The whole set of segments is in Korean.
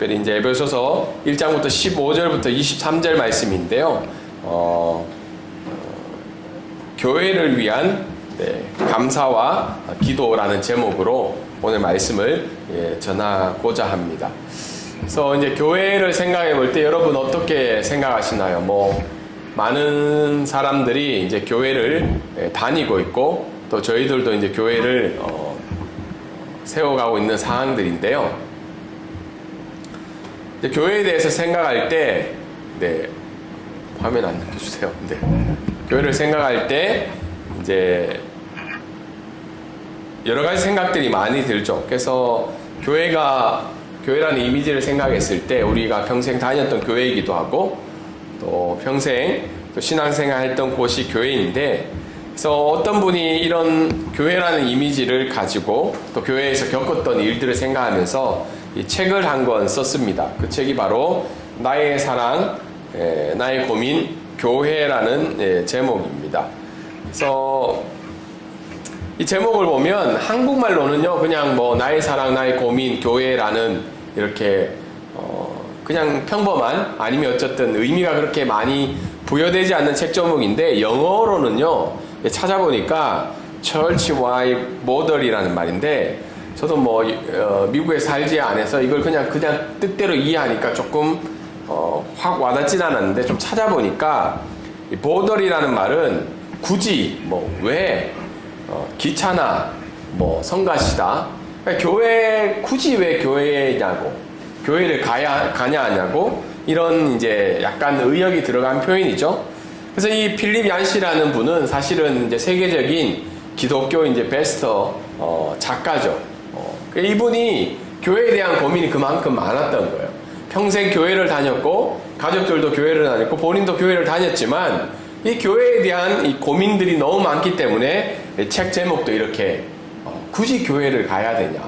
특별히 이제 에베소서 1장부터 15절부터 23절 말씀인데요. 교회를 위한 감사와 기도라는 제목으로 오늘 말씀을 전하고자 합니다. 그래서 이제 교회를 생각해 볼 때 여러분 어떻게 생각하시나요? 많은 사람들이 이제 교회를 다니고 있고 또 저희들도 이제 교회를 세워가고 있는 상황들인데요. 이제 교회에 대해서 생각할 때, 화면 안 넘겨주세요. 교회를 생각할 때 이제 여러 가지 생각들이 많이 들죠. 그래서 교회라는 이미지를 생각했을 때 우리가 평생 다녔던 교회이기도 하고 또 평생 또 신앙생활 했던 곳이 교회인데, 그래서 어떤 분이 이런 교회라는 이미지를 가지고 또 교회에서 겪었던 일들을 생각하면서 이 책을 한 권 썼습니다. 그 책이 바로 나의 사랑, 나의 고민, 교회라는 제목입니다. 그래서 이 제목을 보면 한국말로는요, 그냥 나의 사랑, 나의 고민, 교회라는 이렇게 그냥 평범한, 아니면 어쨌든 의미가 그렇게 많이 부여되지 않는 책 제목인데, 영어로는요 찾아보니까 Church Wide Model이라는 말인데, 저도 미국에 살지 않아서 이걸 그냥 뜻대로 이해하니까 조금 확 와닿진 않았는데, 좀 찾아보니까 이 모델이라는 말은 굳이 왜 귀찮아 성가시다, 그러니까 굳이 왜 교회냐고, 교회를 가냐 하냐고, 이런 이제 약간 의역이 들어간 표현이죠. 그래서 이 필립 얀시라는 분은 사실은 이제 세계적인 기독교 이제 베스터 작가죠. 이분이 교회에 대한 고민이 그만큼 많았던 거예요. 평생 교회를 다녔고 가족들도 교회를 다녔고 본인도 교회를 다녔지만 이 교회에 대한 이 고민들이 너무 많기 때문에 책 제목도 이렇게 굳이 교회를 가야 되냐,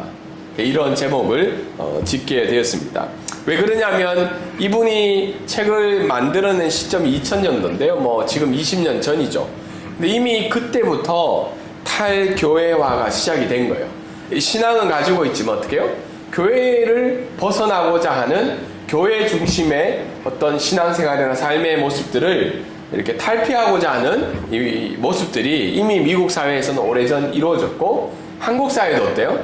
이런 제목을 짓게 되었습니다. 왜 그러냐면 이분이 책을 만들어낸 시점이 2000년도인데요. 지금 20년 전이죠. 근데 이미 그때부터 탈교회화가 시작이 된 거예요. 신앙은 가지고 있지만 어떻게 해요? 교회를 벗어나고자 하는 교회 중심의 어떤 신앙생활이나 삶의 모습들을 이렇게 탈피하고자 하는 이 모습들이 이미 미국 사회에서는 오래전 이루어졌고, 한국 사회도 어때요?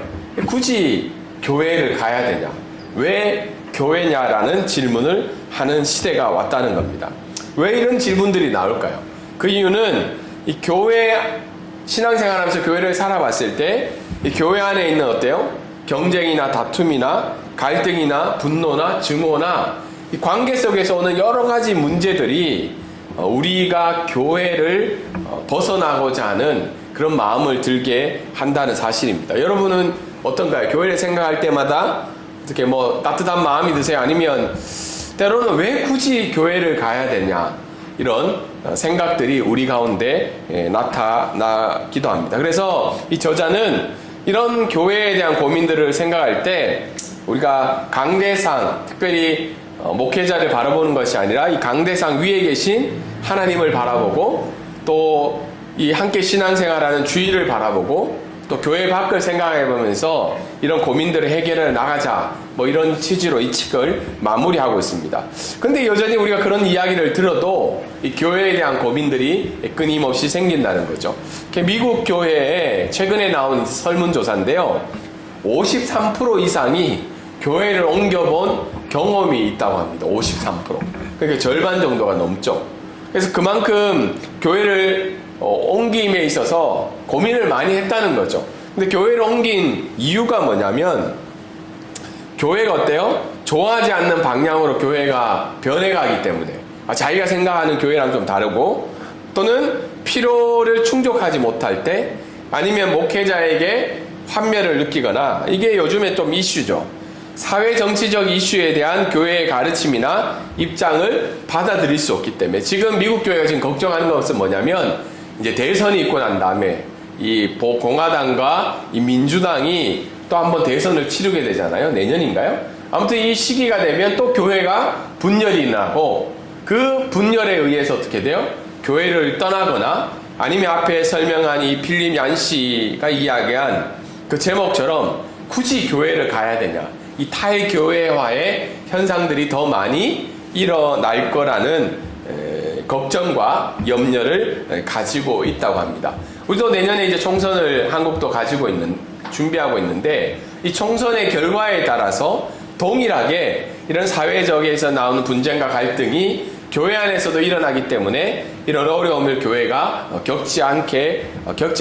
굳이 교회를 가야 되냐, 왜 교회냐라는 질문을 하는 시대가 왔다는 겁니다. 왜 이런 질문들이 나올까요? 그 이유는 이 교회 신앙생활하면서 교회를 살아봤을 때 이 교회 안에 있는 어때요? 경쟁이나 다툼이나 갈등이나 분노나 증오나 이 관계 속에서 오는 여러 가지 문제들이 우리가 교회를 벗어나고자 하는 그런 마음을 들게 한다는 사실입니다. 여러분은 어떤가요? 교회를 생각할 때마다 어떻게 따뜻한 마음이 드세요? 아니면 때로는 왜 굳이 교회를 가야 되냐, 이런 생각들이 우리 가운데 나타나기도 합니다. 그래서 이 저자는 이런 교회에 대한 고민들을 생각할 때 우리가 강대상, 특별히 목회자를 바라보는 것이 아니라 이 강대상 위에 계신 하나님을 바라보고 또 이 함께 신앙생활하는 주의를 바라보고 또 교회 밖을 생각해보면서 이런 고민들을 해결해 나가자, 이런 취지로 이 책을 마무리하고 있습니다. 근데 여전히 우리가 그런 이야기를 들어도 이 교회에 대한 고민들이 끊임없이 생긴다는 거죠. 미국 교회에 최근에 나온 설문조사인데요, 53% 이상이 교회를 옮겨본 경험이 있다고 합니다. 53%. 그러니까 절반 정도가 넘죠. 그래서 그만큼 교회를 옮김에 있어서 고민을 많이 했다는 거죠. 근데 교회를 옮긴 이유가 뭐냐면, 교회가 어때요? 좋아하지 않는 방향으로 교회가 변해가기 때문에, 자기가 생각하는 교회랑 좀 다르고, 또는 필요를 충족하지 못할 때, 아니면 목회자에게 환멸을 느끼거나, 이게 요즘에 좀 이슈죠. 사회 정치적 이슈에 대한 교회의 가르침이나 입장을 받아들일 수 없기 때문에, 지금 미국 교회가 지금 걱정하는 것은 뭐냐면, 이제 대선이 있고 난 다음에 이 공화당과 이 민주당이 또 한번 대선을 치르게 되잖아요. 내년인가요? 아무튼 이 시기가 되면 또 교회가 분열이 나고, 그 분열에 의해서 어떻게 돼요? 교회를 떠나거나, 아니면 앞에 설명한 이 필립 얀시가 이야기한 그 제목처럼 굳이 교회를 가야 되냐, 이 탈교회화의 현상들이 더 많이 일어날 거라는 걱정과 염려를 가지고 있다고 합니다. 우리도 내년에 이제 총선을 한국도 준비하고 있는데, 이 총선의 결과에 따라서 동일하게 이런 사회적에서 나오는 분쟁과 갈등이 교회 안에서도 일어나기 때문에 이런 어려움을 교회가 겪지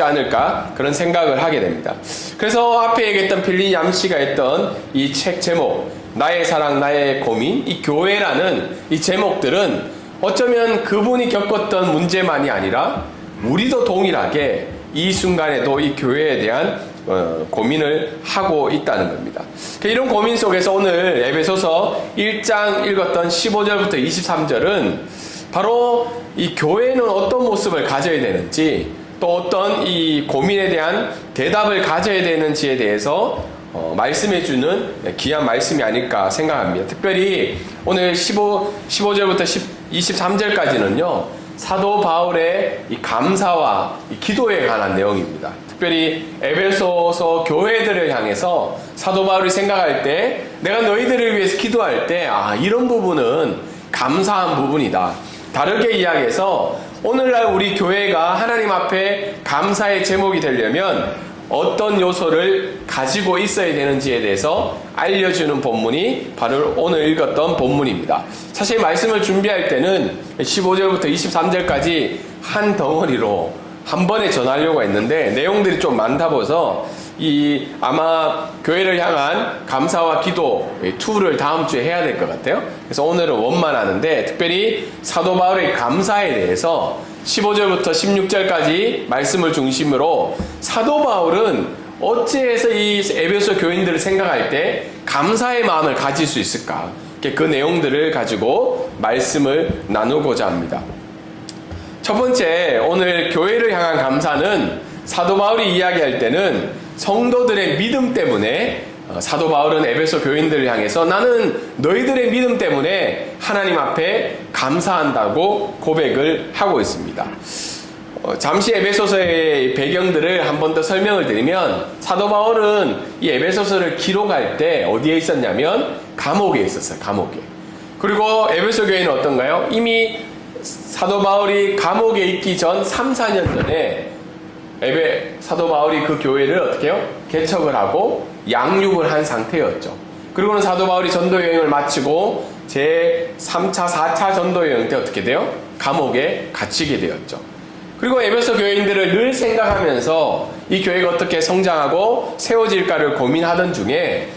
않을까 그런 생각을 하게 됩니다. 그래서 앞에 얘기했던 빌리 얌씨가 했던 이 책 제목, 나의 사랑 나의 고민, 이 교회라는 이 제목들은 어쩌면 그분이 겪었던 문제만이 아니라 우리도 동일하게 이 순간에도 이 교회에 대한 고민을 하고 있다는 겁니다. 이런 고민 속에서 오늘 에베소서 1장 읽었던 15절부터 23절은 바로 이 교회는 어떤 모습을 가져야 되는지, 또 어떤 이 고민에 대한 대답을 가져야 되는지에 대해서 말씀해주는 귀한 말씀이 아닐까 생각합니다. 특별히 오늘 15절부터 23절까지는요, 사도 바울의 이 감사와 이 기도에 관한 내용입니다. 특별히 에베소서 교회들을 향해서 사도 바울이 생각할 때, 내가 너희들을 위해서 기도할 때, 이런 부분은 감사한 부분이다. 다르게 이야기해서 오늘날 우리 교회가 하나님 앞에 감사의 제목이 되려면 어떤 요소를 가지고 있어야 되는지에 대해서 알려주는 본문이 바로 오늘 읽었던 본문입니다. 사실 말씀을 준비할 때는 15절부터 23절까지 한 덩어리로 한 번에 전하려고 했는데 내용들이 좀 많다 보서 아마 교회를 향한 감사와 기도 2를 다음 주에 해야 될 것 같아요. 그래서 오늘은 원만 하는데, 특별히 사도 바울의 감사에 대해서 15절부터 16절까지 말씀을 중심으로 사도 바울은 어찌해서 이 에베소 교인들을 생각할 때 감사의 마음을 가질 수 있을까? 그 내용들을 가지고 말씀을 나누고자 합니다. 첫 번째, 오늘 교회를 향한 감사는 사도 바울이 이야기할 때는 성도들의 믿음 때문에 사도 바울은 에베소 교인들을 향해서 나는 너희들의 믿음 때문에 하나님 앞에 감사한다고 고백을 하고 있습니다. 잠시 에베소서의 배경들을 한 번 더 설명을 드리면, 사도 바울은 이 에베소서를 기록할 때 어디에 있었냐면 감옥에 있었어요. 감옥에. 그리고 에베소 교회는 어떤가요? 이미 사도 바울이 감옥에 있기 전 3, 4년 전에 사도 바울이 그 교회를 어떻게 해요? 개척을 하고 양육을 한 상태였죠. 그리고는 사도 바울이 전도 여행을 마치고 제 3차, 4차 전도 여행 때 어떻게 돼요? 감옥에 갇히게 되었죠. 그리고 에베소 교인들을 늘 생각하면서 이 교회가 어떻게 성장하고 세워질까를 고민하던 중에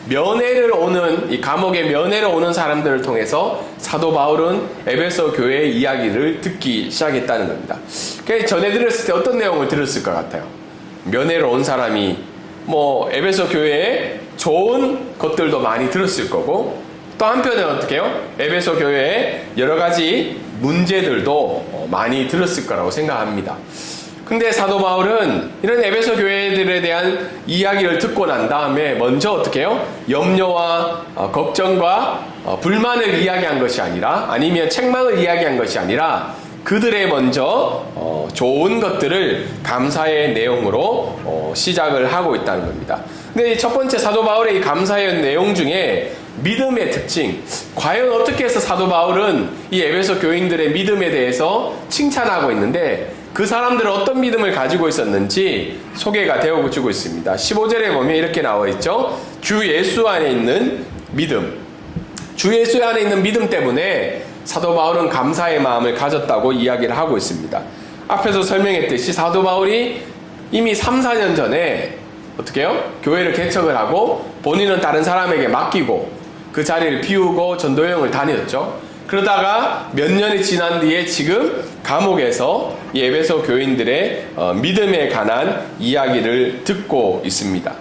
이 감옥에 면회를 오는 사람들을 통해서 사도 바울은 에베소 교회의 이야기를 듣기 시작했다는 겁니다. 그래서 전해 들었을 때 어떤 내용을 들었을 것 같아요? 면회를 온 사람이 에베소 교회에 좋은 것들도 많이 들었을 거고, 또 한편에 어떻게 해요? 에베소 교회에 여러 가지 문제들도 많이 들었을 거라고 생각합니다. 근데 사도 바울은 이런 에베소 교회들에 대한 이야기를 듣고 난 다음에 먼저 어떻게 해요? 염려와 걱정과 불만을 이야기한 것이 아니라, 아니면 책망을 이야기한 것이 아니라 그들의 먼저 좋은 것들을 감사의 내용으로 시작을 하고 있다는 겁니다. 근데 첫 번째 사도 바울의 이 감사의 내용 중에 믿음의 특징, 과연 어떻게 해서 사도 바울은 이 에베소 교인들의 믿음에 대해서 칭찬하고 있는데 그 사람들은 어떤 믿음을 가지고 있었는지 소개가 되어주고 있습니다. 15절에 보면 이렇게 나와 있죠. 주 예수 안에 있는 믿음. 주 예수 안에 있는 믿음 때문에 사도 바울은 감사의 마음을 가졌다고 이야기를 하고 있습니다. 앞에서 설명했듯이 사도 바울이 이미 3, 4년 전에 어떻게 해요? 교회를 개척을 하고 본인은 다른 사람에게 맡기고 그 자리를 비우고 전도여행을 다녔죠. 그러다가 몇 년이 지난 뒤에 지금 감옥에서 이 에베소 교인들의 믿음에 관한 이야기를 듣고 있습니다.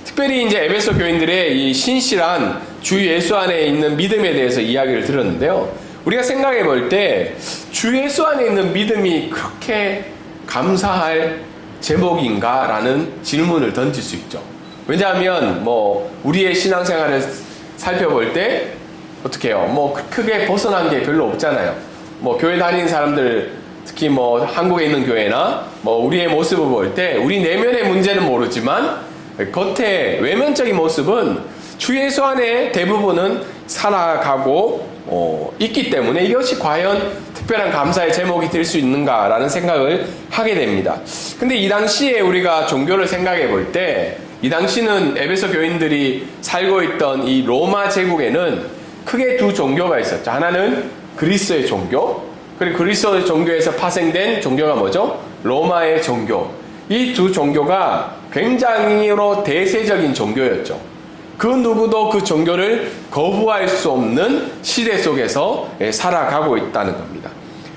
특별히 이제 에베소 교인들의 이 신실한 주 예수 안에 있는 믿음에 대해서 이야기를 들었는데요. 우리가 생각해 볼 때 주 예수 안에 있는 믿음이 그렇게 감사할 제목인가라는 질문을 던질 수 있죠. 왜냐하면 우리의 신앙생활을 살펴볼 때 어떻게 해요? 크게 벗어난 게 별로 없잖아요. 교회 다니는 사람들, 특히 한국에 있는 교회나 우리의 모습을 볼 때 우리 내면의 문제는 모르지만 겉의 외면적인 모습은 주 예수 안에 대부분은 살아가고 있기 때문에 이것이 과연 특별한 감사의 제목이 될 수 있는가라는 생각을 하게 됩니다. 근데 이 당시에 우리가 종교를 생각해 볼 때, 이 당시는 에베소 교인들이 살고 있던 이 로마 제국에는 크게 두 종교가 있었죠. 하나는 그리스의 종교, 그리고 그리스의 종교에서 파생된 종교가 뭐죠? 로마의 종교. 이 두 종교가 굉장히 대세적인 종교였죠. 그 누구도 그 종교를 거부할 수 없는 시대 속에서 살아가고 있다는 겁니다.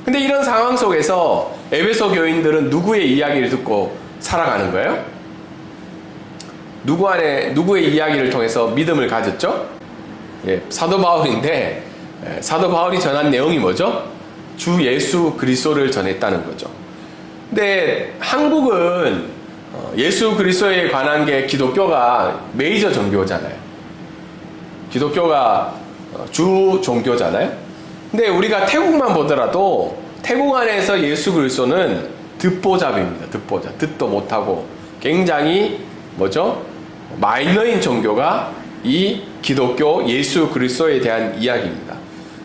근데 이런 상황 속에서 에베소 교인들은 누구의 이야기를 듣고 살아가는 거예요? 누구의 이야기를 통해서 믿음을 가졌죠? 사도 바울인데, 사도 바울이 전한 내용이 뭐죠? 주 예수 그리스도를 전했다는 거죠. 근데 한국은 예수 그리스도에 관한 게 기독교가 메이저 종교잖아요. 기독교가 주 종교잖아요. 근데 우리가 태국만 보더라도 태국 안에서 예수 그리스도는 듣보잡입니다. 듣보잡. 듣도 못하고 굉장히 뭐죠? 마이너인 종교가 이 기독교 예수 그리스도에 대한 이야기입니다.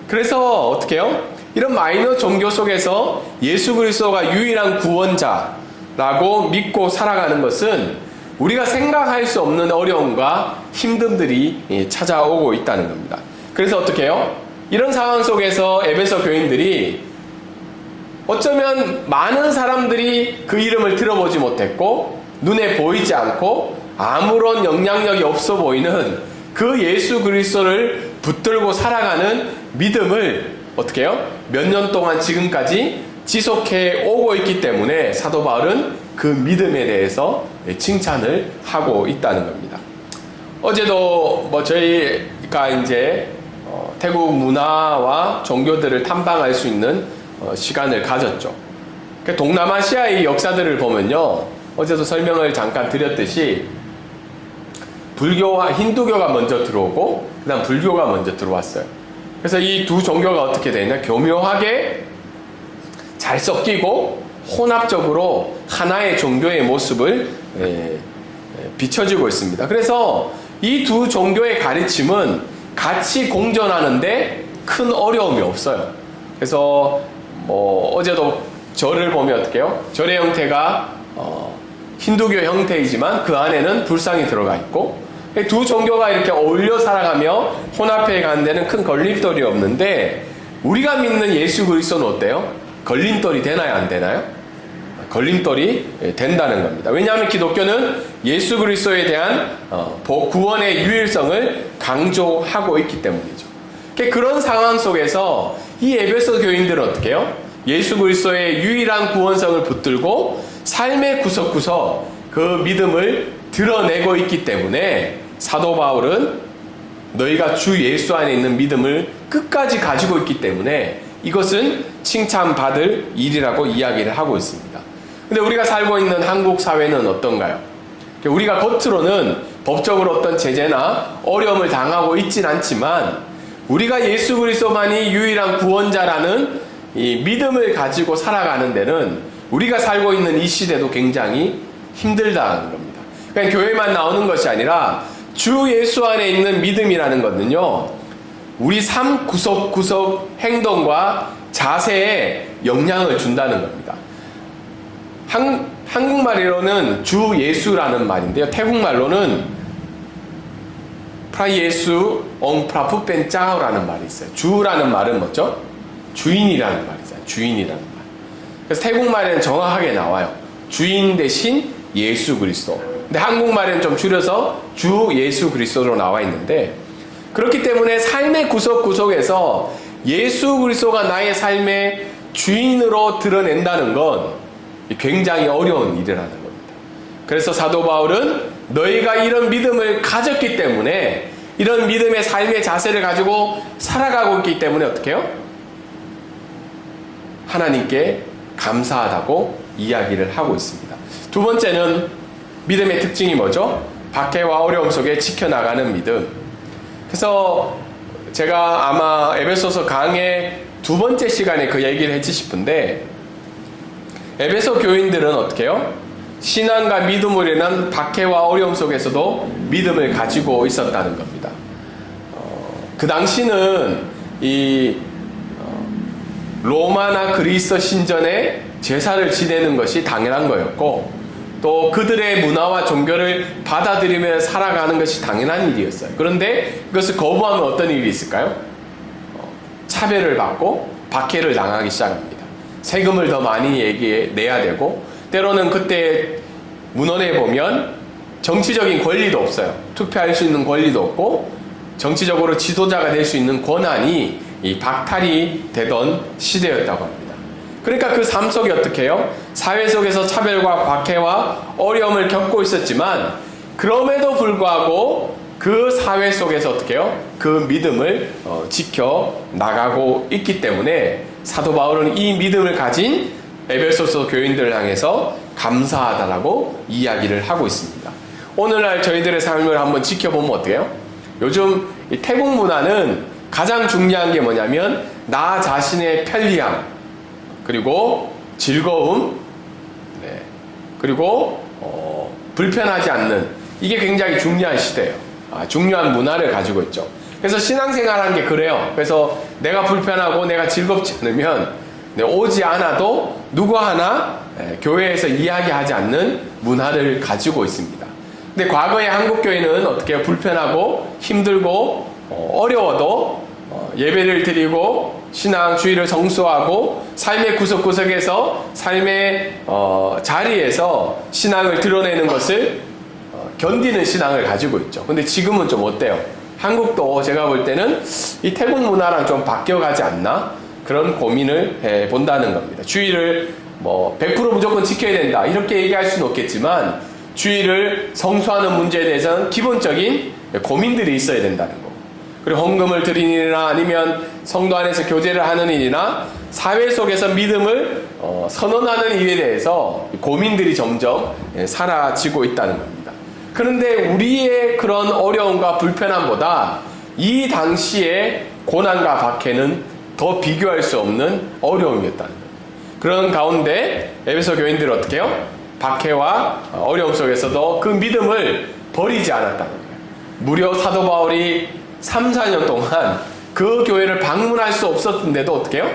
그래서 어떻게 해요? 이런 마이너 종교 속에서 예수 그리스도가 유일한 구원자라고 믿고 살아가는 것은 우리가 생각할 수 없는 어려움과 힘듦들이 찾아오고 있다는 겁니다. 그래서 어떻게 해요? 이런 상황 속에서 에베소 교인들이 어쩌면 많은 사람들이 그 이름을 들어보지 못했고 눈에 보이지 않고 아무런 영향력이 없어 보이는 그 예수 그리스도를 붙들고 살아가는 믿음을 어떻게 해요? 몇 년 동안 지금까지 지속해 오고 있기 때문에 사도 바울은 그 믿음에 대해서 칭찬을 하고 있다는 겁니다. 어제도 저희가 이제 태국 문화와 종교들을 탐방할 수 있는 시간을 가졌죠. 동남아시아의 역사들을 보면요, 어제도 설명을 잠깐 드렸듯이 불교와 힌두교가 먼저 들어오고 그 다음 불교가 먼저 들어왔어요. 그래서 이 두 종교가 어떻게 되냐, 교묘하게 잘 섞이고 혼합적으로 하나의 종교의 모습을 비춰주고 있습니다. 그래서 이 두 종교의 가르침은 같이 공존하는데 큰 어려움이 없어요. 그래서 어제도 절을 보면 어떻게 해요? 절의 형태가 힌두교 형태이지만 그 안에는 불상이 들어가 있고, 두 종교가 이렇게 어울려 살아가며 혼합해 가는 데는 큰 걸림돌이 없는데, 우리가 믿는 예수 그리스도는 어때요? 걸림돌이 되나요, 안 되나요? 걸림돌이 된다는 겁니다. 왜냐하면 기독교는 예수 그리스도에 대한 구원의 유일성을 강조하고 있기 때문이죠. 그런 상황 속에서 이 에베소 교인들은 어떻게 해요? 예수 그리스도의 유일한 구원성을 붙들고 삶의 구석구석 그 믿음을 드러내고 있기 때문에 사도 바울은 너희가 주 예수 안에 있는 믿음을 끝까지 가지고 있기 때문에 이것은 칭찬받을 일이라고 이야기를 하고 있습니다. 근데 우리가 살고 있는 한국 사회는 어떤가요? 우리가 겉으로는 법적으로 어떤 제재나 어려움을 당하고 있진 않지만 우리가 예수 그리스도만이 유일한 구원자라는 이 믿음을 가지고 살아가는 데는 우리가 살고 있는 이 시대도 굉장히 힘들다는 겁니다. 그러니까 교회만 나오는 것이 아니라 주 예수 안에 있는 믿음이라는 것은요, 우리 삶 구석구석 행동과 자세에 영향을 준다는 겁니다. 한국말로는 주 예수라는 말인데요, 태국말로는 프라예수 옹프라푸벤짜오라는 말이 있어요. 주라는 말은 뭐죠? 주인이라는 말이잖아요. 주인이라는 말. 그래서 태국말에는 정확하게 나와요. 주인 대신 예수 그리스도. 근데 한국말에는 좀 줄여서 주 예수 그리스도로 나와 있는데, 그렇기 때문에 삶의 구석구석에서 예수 그리스도가 나의 삶의 주인으로 드러낸다는 건 굉장히 어려운 일이라는 겁니다. 그래서 사도 바울은 너희가 이런 믿음을 가졌기 때문에, 이런 믿음의 삶의 자세를 가지고 살아가고 있기 때문에 어떻게 해요? 하나님께 감사하다고 이야기를 하고 있습니다. 두 번째는 믿음의 특징이 뭐죠? 박해와 어려움 속에 지켜나가는 믿음. 그래서 제가 아마 에베소서 강의 두 번째 시간에 그 얘기를 했지 싶은데, 에베소 교인들은 어떻게 해요? 신앙과 믿음으로 인한 박해와 어려움 속에서도 믿음을 가지고 있었다는 겁니다. 그 당시는 이 로마나 그리스 신전에 제사를 지내는 것이 당연한 거였고, 또 그들의 문화와 종교를 받아들이며 살아가는 것이 당연한 일이었어요. 그런데 그것을 거부하면 어떤 일이 있을까요? 차별을 받고 박해를 당하기 시작합니다. 세금을 더 많이 내야 되고, 때로는 그때 문헌에 보면 정치적인 권리도 없어요. 투표할 수 있는 권리도 없고, 정치적으로 지도자가 될 수 있는 권한이 이 박탈이 되던 시대였다고 합니다. 그러니까 그 삶 속에 어떻게 해요? 사회 속에서 차별과 박해와 어려움을 겪고 있었지만, 그럼에도 불구하고 그 사회 속에서 어떻게 해요? 그 믿음을 지켜 나가고 있기 때문에 사도 바울은 이 믿음을 가진 에베소서 교인들을 향해서 감사하다라고 이야기를 하고 있습니다. 오늘날 저희들의 삶을 한번 지켜보면 어때요? 요즘 이 태국 문화는 가장 중요한 게 뭐냐면 나 자신의 편리함, 그리고 즐거움, 그리고 불편하지 않는, 이게 굉장히 중요한 시대예요. 중요한 문화를 가지고 있죠. 그래서 신앙생활하는 게 그래요. 그래서 내가 불편하고 내가 즐겁지 않으면 오지 않아도 누구 하나 교회에서 이야기하지 않는 문화를 가지고 있습니다. 근데 과거의 한국교회는 어떻게 해요? 불편하고 힘들고 어려워도 예배를 드리고 신앙 주의를 성수하고 삶의 구석구석에서 삶의 자리에서 신앙을 드러내는 것을 견디는 신앙을 가지고 있죠. 근데 지금은 좀 어때요? 한국도 제가 볼 때는 이 태국 문화랑 좀 바뀌어가지 않나? 그런 고민을 해 본다는 겁니다. 주의를 100% 무조건 지켜야 된다 이렇게 얘기할 수는 없겠지만, 주의를 성수하는 문제에 대해서는 기본적인 고민들이 있어야 된다는 거. 그리고 헌금을 드리는 일이나 아니면 성도 안에서 교제를 하는 일이나 사회 속에서 믿음을 선언하는 일에 대해서 고민들이 점점 사라지고 있다는 겁니다. 그런데 우리의 그런 어려움과 불편함보다 이 당시의 고난과 박해는 더 비교할 수 없는 어려움이었다는 겁니다. 그런 가운데 에베소 교인들은 어떻게 해요? 박해와 어려움 속에서도 그 믿음을 버리지 않았다는 거예요. 무려 사도 바울이 3, 4년 동안 그 교회를 방문할 수 없었는데도 어떻게 해요?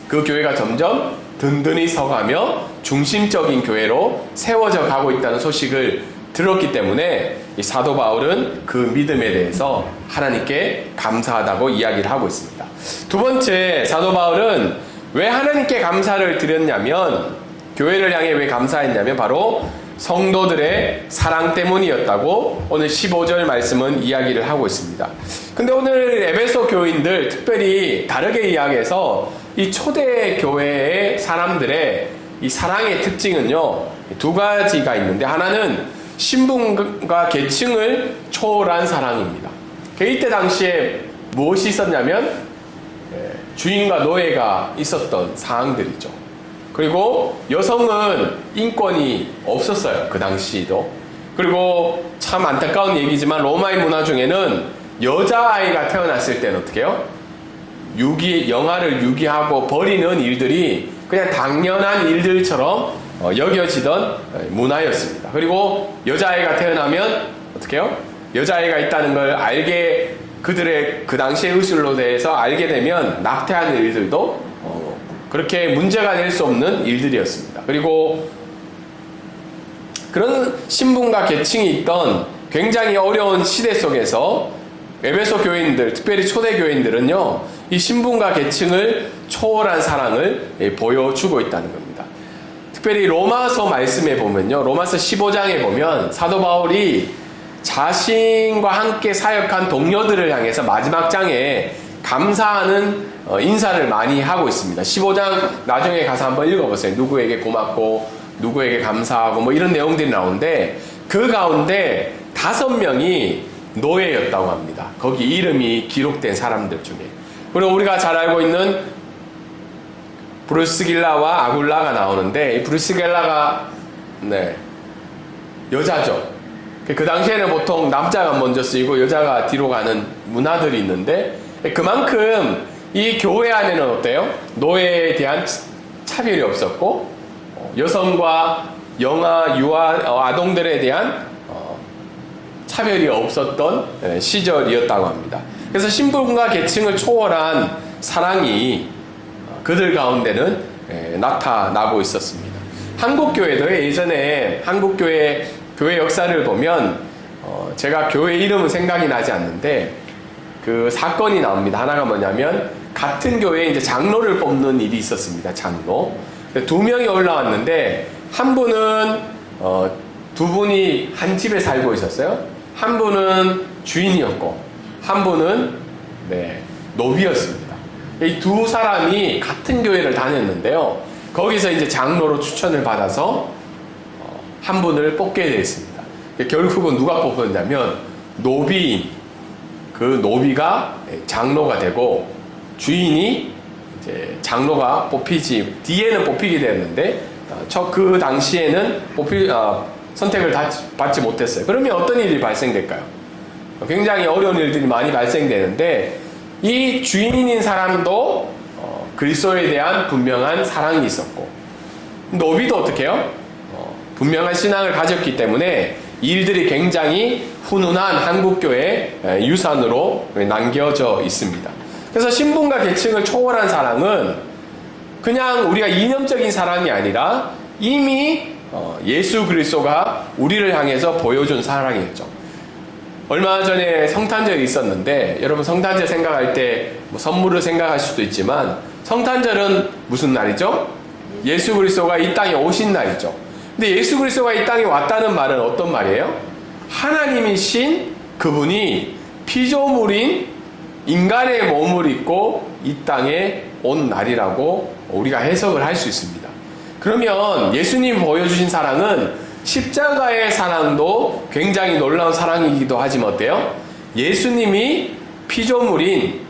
그 교회가 점점 든든히 서가며 중심적인 교회로 세워져 가고 있다는 소식을 들었기 때문에 이 사도 바울은 그 믿음에 대해서 하나님께 감사하다고 이야기를 하고 있습니다. 두 번째, 사도 바울은 왜 하나님께 감사를 드렸냐면, 교회를 향해 왜 감사했냐면 바로 성도들의 사랑 때문이었다고 오늘 15절 말씀은 이야기를 하고 있습니다. 근데 오늘 에베소 교인들 특별히 다르게 이야기해서 이 초대 교회의 사람들의 이 사랑의 특징은요, 두 가지가 있는데, 하나는 신분과 계층을 초월한 사랑입니다. 이때 당시에 무엇이 있었냐면 주인과 노예가 있었던 상황들이죠. 그리고 여성은 인권이 없었어요. 그 당시도. 그리고 참 안타까운 얘기지만 로마의 문화 중에는 여자아이가 태어났을 때는 어떻게 해요? 영아를 유기하고 버리는 일들이 그냥 당연한 일들처럼 여겨지던 문화였습니다. 그리고 여자아이가 태어나면 어떻게 해요? 여자아이가 있다는 걸 그들의 그 당시의 의술로 대해서 알게 되면 낙태하는 일들도 그렇게 문제가 될 수 없는 일들이었습니다. 그리고 그런 신분과 계층이 있던 굉장히 어려운 시대 속에서 에베소 교인들, 특별히 초대 교인들은요, 이 신분과 계층을 초월한 사랑을 보여주고 있다는 겁니다. 특별히 로마서 말씀에 보면요, 로마서 15장에 보면 사도 바울이 자신과 함께 사역한 동료들을 향해서 마지막 장에 감사하는 인사를 많이 하고 있습니다. 15장 나중에 가서 한번 읽어보세요. 누구에게 고맙고 누구에게 감사하고 이런 내용들이 나오는데, 그 가운데 5명이 노예였다고 합니다. 거기 이름이 기록된 사람들 중에. 그리고 우리가 잘 알고 있는 브루스길라와 아굴라가 나오는데, 이 브루스길라가 여자죠. 그 당시에는 보통 남자가 먼저 쓰이고 여자가 뒤로 가는 문화들이 있는데, 그만큼 이 교회 안에는 어때요? 노예에 대한 차별이 없었고, 여성과 영아, 유아, 아동들에 대한 차별이 없었던 시절이었다고 합니다. 그래서 신분과 계층을 초월한 사랑이 그들 가운데는 나타나고 있었습니다. 한국교회도 예전에 한국교회 교회 역사를 보면 제가 교회 이름은 생각이 나지 않는데 그 사건이 나옵니다. 하나가 뭐냐면 같은 교회에 이제 장로를 뽑는 일이 있었습니다. 장로. 두 명이 올라왔는데 한 분은 두 분이 한 집에 살고 있었어요. 한 분은 주인이었고 한 분은 노비였습니다. 이 두 사람이 같은 교회를 다녔는데요. 거기서 이제 장로로 추천을 받아서 한 분을 뽑게 되었습니다. 결국은 누가 뽑혔냐면 노비인 그 노비가 장로가 되고 주인이 이제 장로가 뒤에는 뽑히게 되었는데 그 당시에는 선택을 받지 못했어요. 그러면 어떤 일이 발생될까요? 굉장히 어려운 일들이 많이 발생되는데 이 주인인 사람도 그리스도에 대한 분명한 사랑이 있었고 노비도 어떻게 해요? 분명한 신앙을 가졌기 때문에 이 일들이 굉장히 훈훈한 한국교회 유산으로 남겨져 있습니다. 그래서 신분과 계층을 초월한 사랑은 그냥 우리가 이념적인 사랑이 아니라 이미 예수 그리스도가 우리를 향해서 보여준 사랑이었죠. 얼마 전에 성탄절이 있었는데 여러분 성탄절 생각할 때 뭐 선물을 생각할 수도 있지만 성탄절은 무슨 날이죠? 예수 그리스도가 이 땅에 오신 날이죠. 근데 예수 그리스도가 이 땅에 왔다는 말은 어떤 말이에요? 하나님이신 그분이 피조물인 인간의 몸을 입고 이 땅에 온 날이라고 우리가 해석을 할 수 있습니다. 그러면 예수님이 보여주신 사랑은 십자가의 사랑도 굉장히 놀라운 사랑이기도 하지만 어때요? 예수님이 피조물인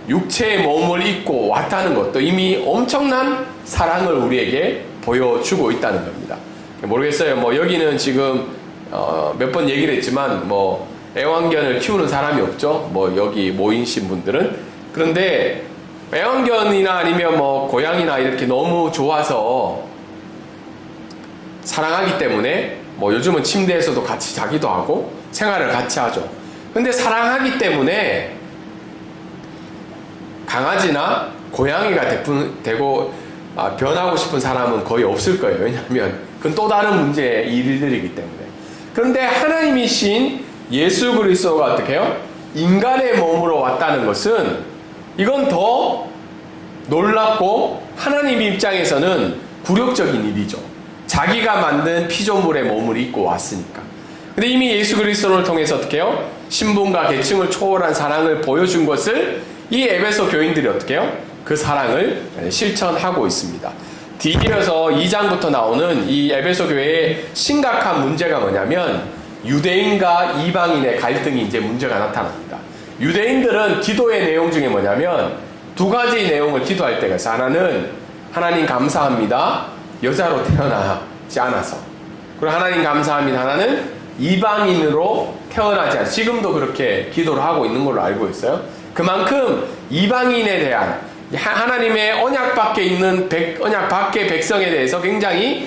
육체의 몸을 입고 왔다는 것도 이미 엄청난 사랑을 우리에게 보여주고 있다는 겁니다. 모르겠어요. 뭐 여기는 지금 몇 번 얘기를 했지만 뭐 애완견을 키우는 사람이 없죠. 뭐 여기 모이신 분들은. 그런데 애완견이나 아니면 뭐 고양이나 이렇게 너무 좋아서 사랑하기 때문에 뭐 요즘은 침대에서도 같이 자기도 하고 생활을 같이 하죠. 근데 사랑하기 때문에 강아지나 고양이가 되고 변하고 싶은 사람은 거의 없을 거예요. 왜냐하면 그건 또 다른 문제의 일들이기 때문에. 그런데 하나님이신 예수 그리스도가 어떻게 해요? 인간의 몸으로 왔다는 것은 이건 더 놀랍고 하나님 입장에서는 굴욕적인 일이죠. 자기가 만든 피조물의 몸을 입고 왔으니까. 근데 이미 예수 그리스도를 통해서 어떻게 해요? 신분과 계층을 초월한 사랑을 보여준 것을 이 에베소 교인들이 어떻게 해요? 그 사랑을 실천하고 있습니다. 뒤이어서 2장부터 나오는 이 에베소 교회의 심각한 문제가 뭐냐면 유대인과 이방인의 갈등이 이제 문제가 나타납니다. 유대인들은 기도의 내용 중에 뭐냐면 두 가지 내용을 기도할 때가 있어요. 하나는 하나님 감사합니다. 여자로 태어나지 않아서. 그리고 하나님 감사합니다. 하나는 이방인으로 태어나지 않아서. 지금도 그렇게 기도를 하고 있는 걸로 알고 있어요. 그만큼 이방인에 대한 하나님의 언약 밖에 있는 언약 밖의 백성에 대해서 굉장히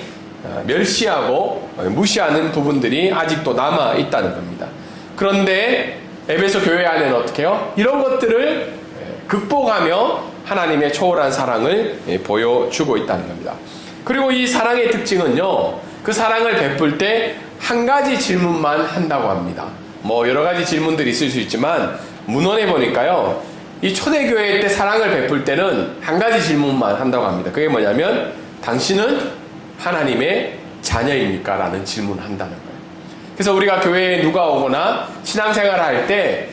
멸시하고 무시하는 부분들이 아직도 남아 있다는 겁니다. 그런데 에베소 교회 안에는 어떻게 해요? 이런 것들을 극복하며 하나님의 초월한 사랑을 보여주고 있다는 겁니다. 그리고 이 사랑의 특징은요, 그 사랑을 베풀 때 한 가지 질문만 한다고 합니다. 뭐 여러 가지 질문들이 있을 수 있지만 문헌에 보니까요, 이 초대교회 때 사랑을 베풀 때는 한 가지 질문만 한다고 합니다. 그게 뭐냐면 당신은 하나님의 자녀입니까? 라는 질문을 한다는 거예요. 그래서 우리가 교회에 누가 오거나 신앙생활을 할 때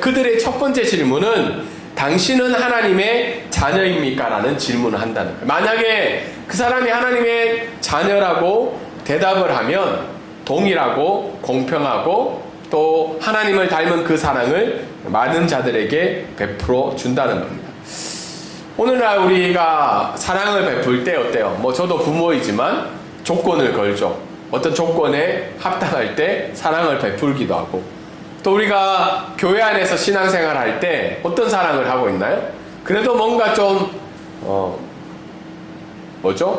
그들의 첫 번째 질문은 당신은 하나님의 자녀입니까? 라는 질문을 한다는 거예요. 만약에 그 사람이 하나님의 자녀라고 대답을 하면 동일하고 공평하고 또 하나님을 닮은 그 사랑을 많은 자들에게 베풀어 준다는 겁니다. 오늘날 우리가 사랑을 베풀 때 어때요? 뭐 저도 부모이지만 조건을 걸죠. 어떤 조건에 합당할 때 사랑을 베풀기도 하고, 또 우리가 교회 안에서 신앙생활 할 때 어떤 사랑을 하고 있나요? 그래도 뭔가 좀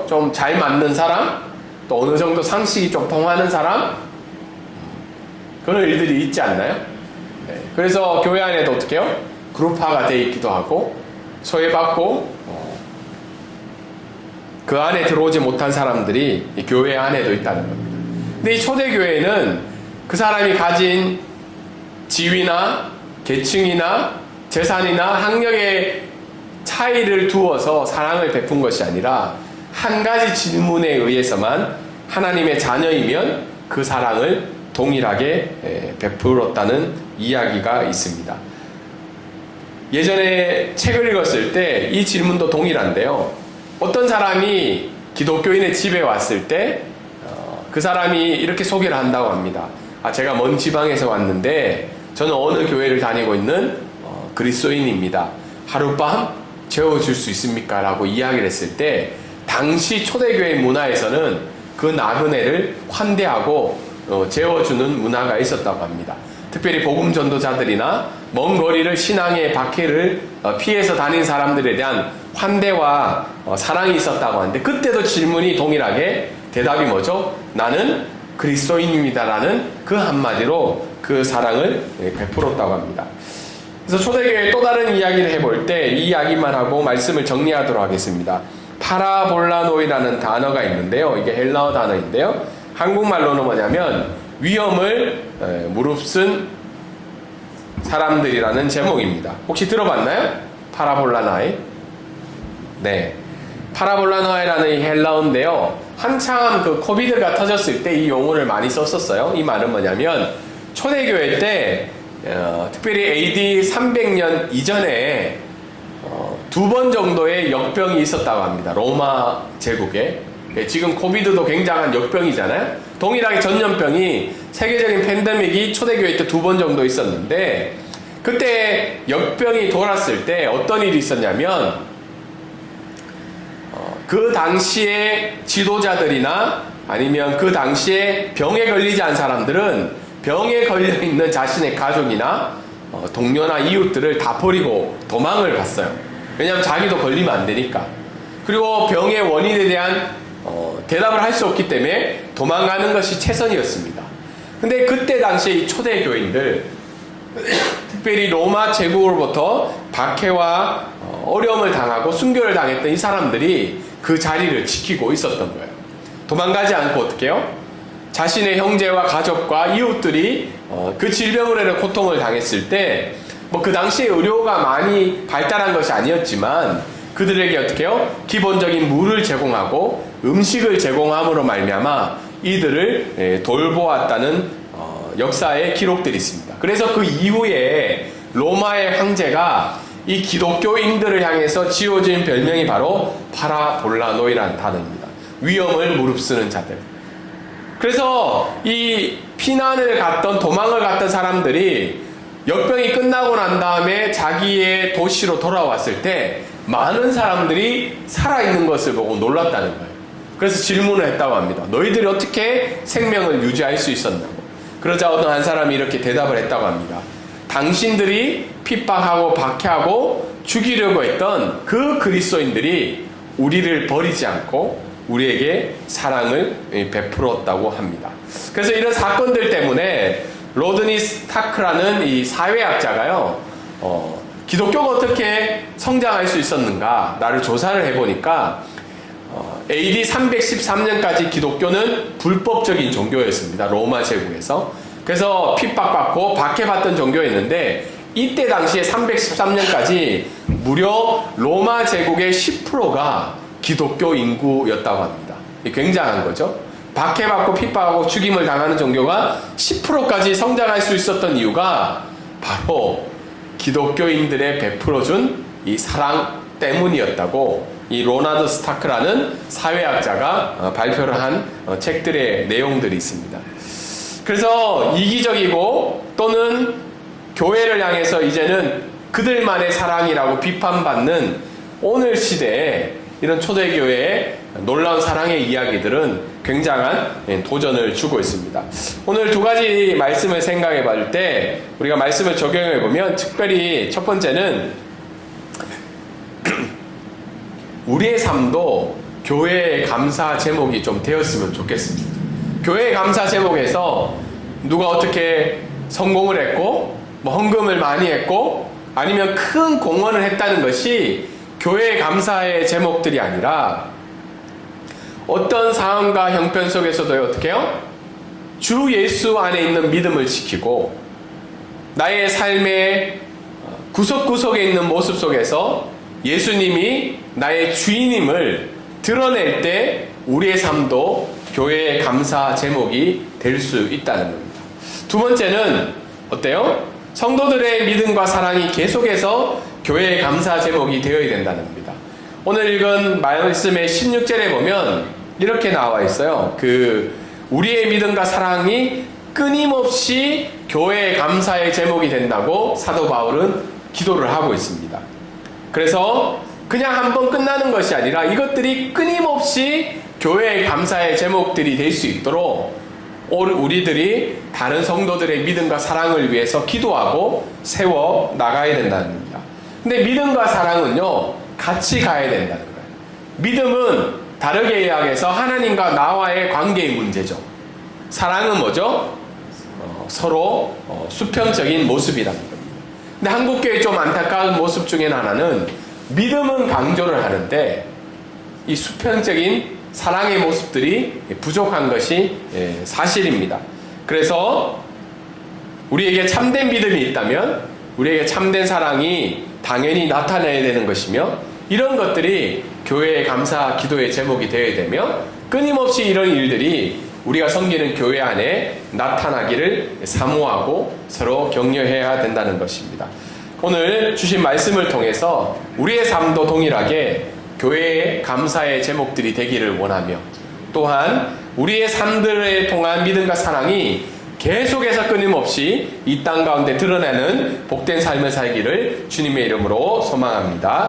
좀 잘 맞는 사람, 또 어느 정도 상식이 좀 통하는 사람, 그런 일들이 있지 않나요? 네. 그래서 교회 안에도 어떻게 해요? 그룹화가 돼 있기도 하고 소외받고 그 안에 들어오지 못한 사람들이 이 교회 안에도 있다는 겁니다. 근데 이 초대교회는 그 사람이 가진 지위나 계층이나 재산이나 학력의 차이를 두어서 사랑을 베푼 것이 아니라 한 가지 질문에 의해서만 하나님의 자녀이면 그 사랑을 동일하게 베풀었다는 이야기가 있습니다. 예전에 책을 읽었을 때 이 질문도 동일한데요. 어떤 사람이 기독교인의 집에 왔을 때 그 사람이 이렇게 소개를 한다고 합니다. 제가 먼 지방에서 왔는데 저는 어느 교회를 다니고 있는 그리스도인입니다. 하룻밤 재워줄 수 있습니까? 라고 이야기를 했을 때 당시 초대교회 문화에서는 그 나그네를 환대하고 재워주는 문화가 있었다고 합니다. 특별히 복음 전도자들이나 먼 거리를 신앙의 박해를 피해서 다닌 사람들에 대한 환대와 사랑이 있었다고 하는데 그때도 질문이 동일하게 대답이 뭐죠? 나는 그리스도인입니다라는 그 한마디로 그 사랑을 베풀었다고 합니다. 그래서 초대교회의 또 다른 이야기를 해볼 때 이 이야기만 하고 말씀을 정리하도록 하겠습니다. 파라볼라노이라는 단어가 있는데요. 이게 헬라어 단어인데요. 한국말로는 뭐냐면 위험을 무릅쓴 사람들이라는 제목입니다. 혹시 들어봤나요? 파라볼라나이? 네. 파라볼라나이라는 이 헬라어인데요. 한참 그 코비드가 터졌을 때 이 용어를 많이 썼었어요. 이 말은 뭐냐면 초대교회 때 특별히 AD 300년 이전에 2번 정도의 역병이 있었다고 합니다. 로마 제국에. 지금 코비드도 굉장한 역병이잖아요. 동일하게 전염병이 세계적인 팬데믹이 초대교회 때 2번 정도 있었는데 그때 역병이 돌았을 때 어떤 일이 있었냐면 그 당시에 지도자들이나 아니면 그 당시에 병에 걸리지 않은 사람들은 병에 걸려있는 자신의 가족이나 동료나 이웃들을 다 버리고 도망을 갔어요. 왜냐하면 자기도 걸리면 안 되니까. 그리고 병의 원인에 대한 대답을 할 수 없기 때문에 도망가는 것이 최선이었습니다. 근데 그때 당시에 이 초대교인들 특별히 로마 제국으로부터 박해와 어려움을 당하고 순교를 당했던 이 사람들이 그 자리를 지키고 있었던 거예요. 도망가지 않고 어떻게 해요? 자신의 형제와 가족과 이웃들이 그 질병으로 인해 고통을 당했을 때 뭐 그 당시에 의료가 많이 발달한 것이 아니었지만 그들에게 어떻게 해요? 기본적인 물을 제공하고 음식을 제공함으로 말미암아 이들을 돌보았다는 역사의 기록들이 있습니다. 그래서 그 이후에 로마의 황제가 이 기독교인들을 향해서 지어진 별명이 바로 파라볼라노이라는 단어입니다. 위험을 무릅쓰는 자들. 그래서 이 피난을 갔던 도망을 갔던 사람들이 역병이 끝나고 난 다음에 자기의 도시로 돌아왔을 때 많은 사람들이 살아있는 것을 보고 놀랐다는 거예요. 그래서 질문을 했다고 합니다. 너희들이 어떻게 생명을 유지할 수 있었냐고. 그러자 어떤 한 사람이 이렇게 대답을 했다고 합니다. 당신들이 핍박하고 박해하고 죽이려고 했던 그 그리스도인들이 우리를 버리지 않고 우리에게 사랑을 베풀었다고 합니다. 그래서 이런 사건들 때문에 로드니 스타크라는 이 사회학자가요, 기독교가 어떻게 성장할 수 있었는가 나를 조사를 해보니까 AD 313년까지 기독교는 불법적인 종교였습니다. 로마 제국에서. 그래서 핍박받고 박해받던 종교였는데 이때 당시에 313년까지 무려 로마 제국의 10%가 기독교 인구였다고 합니다. 굉장한 거죠. 박해받고 핍박하고 죽임을 당하는 종교가 10%까지 성장할 수 있었던 이유가 바로 기독교인들의 베풀어준 이 사랑 때문이었다고 이 로나드 스타크라는 사회학자가 발표를 한 책들의 내용들이 있습니다. 그래서 이기적이고 또는 교회를 향해서 이제는 그들만의 사랑이라고 비판받는 오늘 시대에 이런 초대교회의 놀라운 사랑의 이야기들은 굉장한 도전을 주고 있습니다. 오늘 두 가지 말씀을 생각해 볼 때 우리가 말씀을 적용해 보면 특별히 첫 번째는 우리의 삶도 교회의 감사 제목이 좀 되었으면 좋겠습니다. 교회의 감사 제목에서 누가 어떻게 성공을 했고 뭐 헌금을 많이 했고 아니면 큰 공헌을 했다는 것이 교회 감사의 제목들이 아니라 어떤 상황과 형편 속에서도 어떻게 해요? 주 예수 안에 있는 믿음을 지키고 나의 삶의 구석구석에 있는 모습 속에서 예수님이 나의 주인임을 드러낼 때 우리의 삶도 교회의 감사 제목이 될 수 있다는 겁니다. 두 번째는 어때요? 성도들의 믿음과 사랑이 계속해서 교회의 감사 제목이 되어야 된다는 겁니다. 오늘 읽은 말씀의 16절에 보면 이렇게 나와 있어요. 우리의 믿음과 사랑이 끊임없이 교회의 감사의 제목이 된다고 사도 바울은 기도를 하고 있습니다. 그래서 그냥 한번 끝나는 것이 아니라 이것들이 끊임없이 교회의 감사의 제목들이 될 수 있도록 우리들이 다른 성도들의 믿음과 사랑을 위해서 기도하고 세워 나가야 된다는 겁니다. 근데 믿음과 사랑은요, 같이 가야 된다는 거예요. 믿음은 다르게 이야기해서 하나님과 나와의 관계의 문제죠. 사랑은 뭐죠? 서로 수평적인 모습이라는 겁니다. 근데 한국교회 좀 안타까운 모습 중에 하나는 믿음은 강조를 하는데 이 수평적인 사랑의 모습들이 부족한 것이 사실입니다. 그래서 우리에게 참된 믿음이 있다면 우리에게 참된 사랑이 당연히 나타나야 되는 것이며 이런 것들이 교회의 감사 기도의 제목이 되어야 되며 끊임없이 이런 일들이 우리가 섬기는 교회 안에 나타나기를 사모하고 서로 격려해야 된다는 것입니다. 오늘 주신 말씀을 통해서 우리의 삶도 동일하게 교회의 감사의 제목들이 되기를 원하며 또한 우리의 삶들에 통한 믿음과 사랑이 계속해서 끊임없이 이 땅 가운데 드러나는 복된 삶을 살기를 주님의 이름으로 소망합니다.